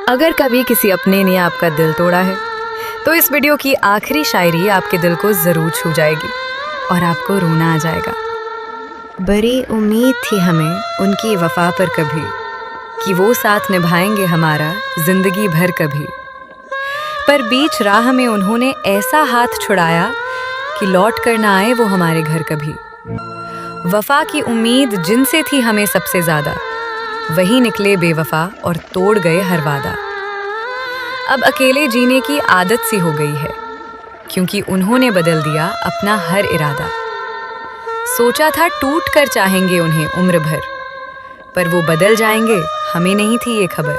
अगर कभी किसी अपने ने आपका दिल तोड़ा है तो इस वीडियो की आखिरी शायरी आपके दिल को ज़रूर छू जाएगी और आपको रोना आ जाएगा। बड़ी उम्मीद थी हमें उनकी वफा पर कभी कि वो साथ निभाएंगे हमारा ज़िंदगी भर कभी, पर बीच राह में उन्होंने ऐसा हाथ छुड़ाया कि लौट कर ना आए वो हमारे घर कभी। वफा की उम्मीद जिनसे थी हमें सबसे ज़्यादा, वही निकले बेवफा और तोड़ गए हर वादा। अब अकेले जीने की आदत सी हो गई है क्योंकि उन्होंने बदल दिया अपना हर इरादा। सोचा था टूट कर चाहेंगे उन्हें उम्र भर, पर वो बदल जाएंगे हमें नहीं थी ये खबर।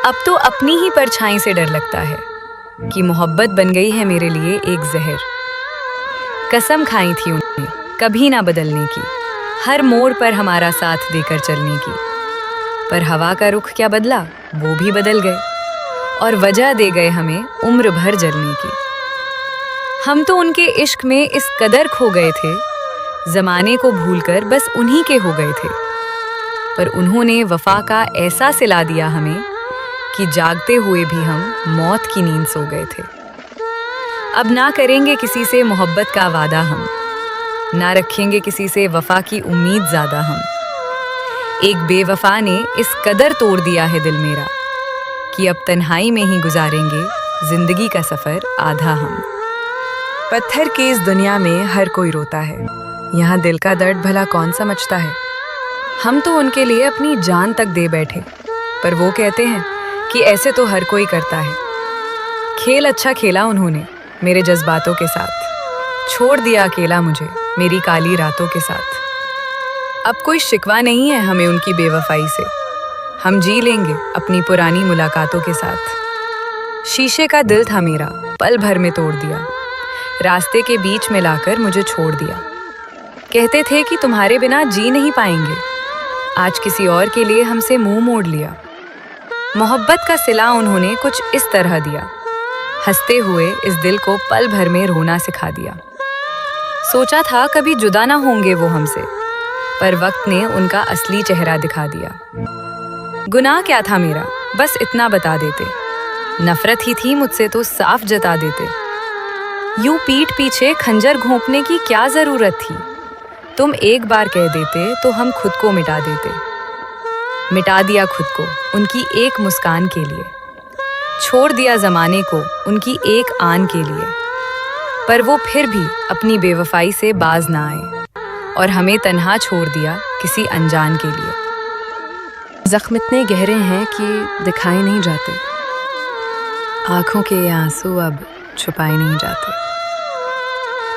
अब तो अपनी ही परछाई से डर लगता है कि मोहब्बत बन गई है मेरे लिए एक जहर। कसम खाई थी उन्हें कभी ना बदलने की, हर मोड़ पर हमारा साथ देकर चलने की, पर हवा का रुख क्या बदला, वो भी बदल गए और वजह दे गए हमें उम्र भर जलने की। हम तो उनके इश्क में इस कदर खो गए थे, जमाने को भूलकर बस उन्हीं के हो गए थे, पर उन्होंने वफा का ऐसा सिला दिया हमें कि जागते हुए भी हम मौत की नींद सो गए थे। अब ना करेंगे किसी से मोहब्बत का वादा हम, ना रखेंगे किसी से वफा की उम्मीद ज़्यादा हम। एक बेवफा ने इस कदर तोड़ दिया है दिल मेरा कि अब तन्हाई में ही गुजारेंगे जिंदगी का सफ़र आधा हम। पत्थर के इस दुनिया में हर कोई रोता है, यहाँ दिल का दर्द भला कौन समझता है। हम तो उनके लिए अपनी जान तक दे बैठे, पर वो कहते हैं कि ऐसे तो हर कोई करता है। खेल अच्छा खेला उन्होंने मेरे जज्बातों के साथ, छोड़ दिया अकेला मुझे मेरी काली रातों के साथ। अब कोई शिकवा नहीं है हमें उनकी बेवफाई से, हम जी लेंगे अपनी पुरानी मुलाकातों के साथ। शीशे का दिल था मेरा पल भर में तोड़ दिया, रास्ते के बीच में लाकर मुझे छोड़ दिया। कहते थे कि तुम्हारे बिना जी नहीं पाएंगे, आज किसी और के लिए हमसे मुंह मोड़ लिया। मोहब्बत का सिला उन्होंने कुछ इस तरह दिया, हंसते हुए इस दिल को पल भर में रोना सिखा दिया। सोचा था कभी जुदा ना होंगे वो हमसे, पर वक्त ने उनका असली चेहरा दिखा दिया। गुनाह क्या था मेरा बस इतना बता देते, नफरत ही थी मुझसे तो साफ जता देते। यूं पीठ पीछे खंजर घोंपने की क्या जरूरत थी, तुम एक बार कह देते तो हम खुद को मिटा देते। मिटा दिया खुद को उनकी एक मुस्कान के लिए, छोड़ दिया जमाने को उनकी एक आन के लिए, पर वो फिर भी अपनी बेवफाई से बाज ना आए और हमें तन्हा छोड़ दिया किसी अनजान के लिए। जख्म इतने गहरे हैं कि दिखाए नहीं जाते, आंखों के ये आंसू अब छुपाए नहीं जाते।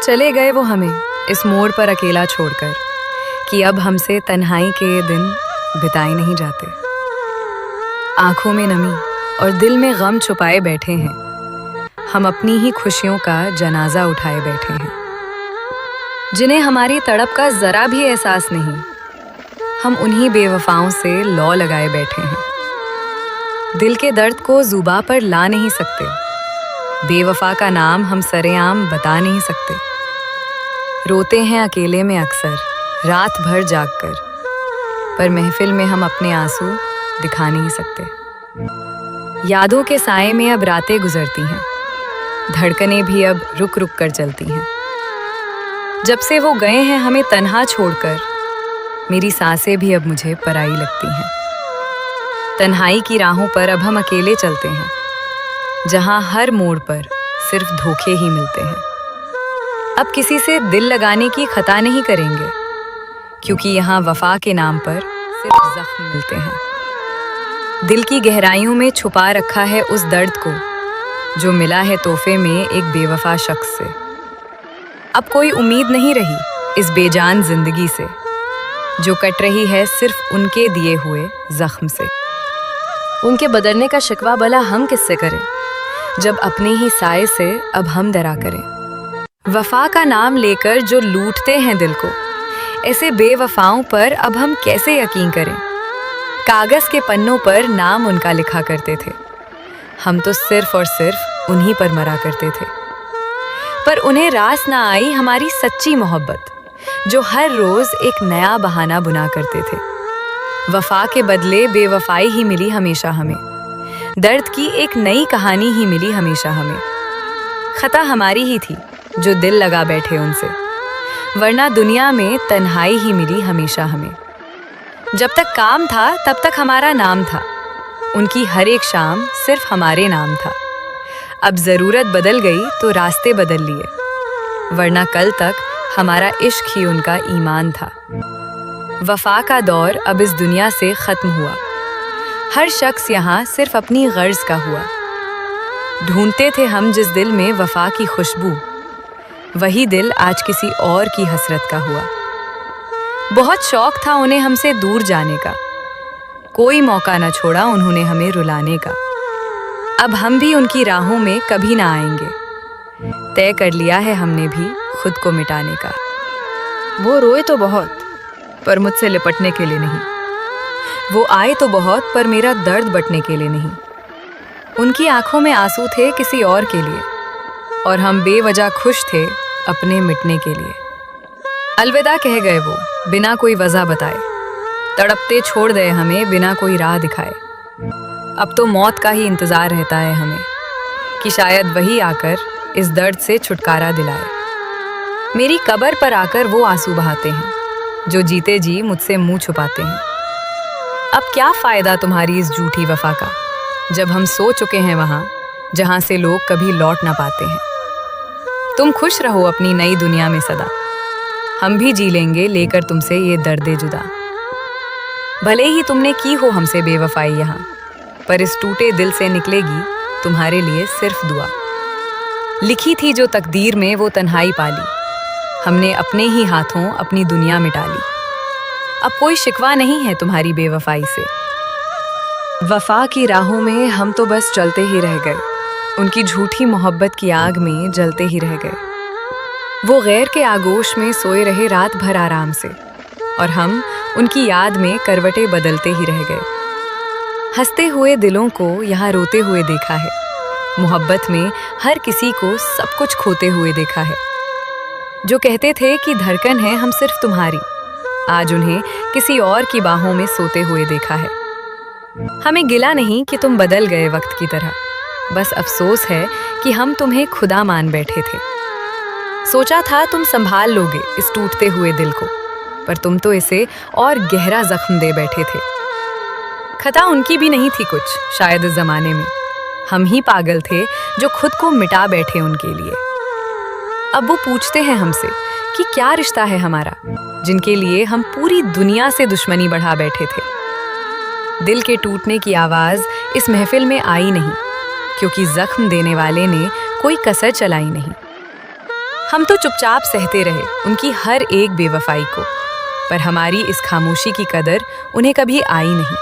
चले गए वो हमें इस मोड़ पर अकेला छोड़कर कि अब हमसे तन्हाई के ये दिन बिताए नहीं जाते। आंखों में नमी और दिल में गम छुपाए बैठे हैं, हम अपनी ही खुशियों का जनाजा उठाए बैठे हैं। जिन्हें हमारी तड़प का जरा भी एहसास नहीं, हम उन्हीं बेवफाओं से लौ लगाए बैठे हैं। दिल के दर्द को जुबा पर ला नहीं सकते, बेवफा का नाम हम सरेआम बता नहीं सकते। रोते हैं अकेले में अक्सर रात भर जागकर, पर महफिल में हम अपने आंसू दिखा नहीं सकते। यादों के साए में अब रातें गुजरती हैं, धड़कनें भी अब रुक रुक कर चलती हैं। जब से वो गए हैं हमें तन्हा छोड़कर, मेरी सांसें भी अब मुझे पराई लगती हैं। तन्हाई की राहों पर अब हम अकेले चलते हैं, जहां हर मोड़ पर सिर्फ धोखे ही मिलते हैं। अब किसी से दिल लगाने की खता नहीं करेंगे, क्योंकि यहाँ वफा के नाम पर सिर्फ जख्म मिलते हैं। दिल की गहराइयों में छुपा रखा है उस दर्द को जो मिला है तोहफे में एक बेवफा शख्स से। अब कोई उम्मीद नहीं रही इस बेजान जिंदगी से, जो कट रही है सिर्फ उनके दिए हुए जख्म से। उनके बदलने का शिकवा भला हम किससे करें, जब अपने ही साए से अब हम डरा करें। वफा का नाम लेकर जो लूटते हैं दिल को, ऐसे बेवफाओं पर अब हम कैसे यकीन करें। कागज़ के पन्नों पर नाम उनका लिखा करते थे, हम तो सिर्फ और सिर्फ उन्हीं पर मरा करते थे। पर उन्हें रास ना आई हमारी सच्ची मोहब्बत, जो हर रोज़ एक नया बहाना बुना करते थे। वफा के बदले बेवफाई ही मिली हमेशा हमें, दर्द की एक नई कहानी ही मिली हमेशा हमें। खता हमारी ही थी जो दिल लगा बैठे उनसे, वरना दुनिया में तन्हाई ही मिली हमेशा हमें। जब तक काम था तब तक हमारा नाम था, उनकी हर एक शाम सिर्फ हमारे नाम था। अब ज़रूरत बदल गई तो रास्ते बदल लिए, वरना कल तक हमारा इश्क ही उनका ईमान था। वफा का दौर अब इस दुनिया से ख़त्म हुआ, हर शख्स यहाँ सिर्फ अपनी गर्ज का हुआ। ढूंढते थे हम जिस दिल में वफा की खुशबू, वही दिल आज किसी और की हसरत का हुआ। बहुत शौक था उन्हें हमसे दूर जाने का, कोई मौका न छोड़ा उन्होंने हमें रुलाने का। अब हम भी उनकी राहों में कभी ना आएंगे, तय कर लिया है हमने भी खुद को मिटाने का। वो रोए तो बहुत पर मुझसे लिपटने के लिए नहीं, वो आए तो बहुत पर मेरा दर्द बटने के लिए नहीं। उनकी आंखों में आंसू थे किसी और के लिए, और हम बेवजह खुश थे अपने मिटने के लिए। अलविदा कह गए वो बिना कोई वजह बताए, तड़पते छोड़ गए हमें बिना कोई राह दिखाए। अब तो मौत का ही इंतज़ार रहता है हमें, कि शायद वही आकर इस दर्द से छुटकारा दिलाए। मेरी कब्र पर आकर वो आंसू बहाते हैं जो जीते जी मुझसे मुंह छुपाते हैं। अब क्या फ़ायदा तुम्हारी इस झूठी वफा का, जब हम सो चुके हैं वहाँ जहाँ से लोग कभी लौट ना पाते हैं। तुम खुश रहो अपनी नई दुनिया में सदा, हम भी जी लेंगे लेकर तुमसे ये दर्दे जुदा। भले ही तुमने की हो हमसे बेवफाई यहाँ, पर इस टूटे दिल से निकलेगी तुम्हारे लिए सिर्फ दुआ। लिखी थी जो तकदीर में वो तन्हाई पाली, हमने अपने ही हाथों अपनी दुनिया मिटा ली। अब कोई शिकवा नहीं है तुम्हारी बेवफाई से। वफा की राहों में हम तो बस चलते ही रह गए, उनकी झूठी मोहब्बत की आग में जलते ही रह गए। वो गैर के आगोश में सोए रहे रात भर आराम से, और हम उनकी याद में करवटें बदलते ही रह गए। हंसते हुए दिलों को यहाँ रोते हुए देखा है, मोहब्बत में हर किसी को सब कुछ खोते हुए देखा है। जो कहते थे कि धड़कन है हम सिर्फ तुम्हारी, आज उन्हें किसी और की बाहों में सोते हुए देखा है। हमें गिला नहीं कि तुम बदल गए वक्त की तरह, बस अफसोस है कि हम तुम्हें खुदा मान बैठे थे। सोचा था तुम संभाल लोगे इस टूटते हुए दिल को, पर तुम तो इसे और गहरा जख्म दे बैठे थे। खता उनकी भी नहीं थी कुछ शायद इस जमाने में, हम ही पागल थे जो खुद को मिटा बैठे उनके लिए। अब वो पूछते हैं हमसे कि क्या रिश्ता है हमारा, जिनके लिए हम पूरी दुनिया से दुश्मनी बढ़ा बैठे थे। दिल के टूटने की आवाज़ इस महफिल में आई नहीं, क्योंकि जख्म देने वाले ने कोई कसर चलाई नहीं। हम तो चुपचाप सहते रहे उनकी हर एक बेवफाई को, पर हमारी इस खामोशी की कदर उन्हें कभी आई नहीं।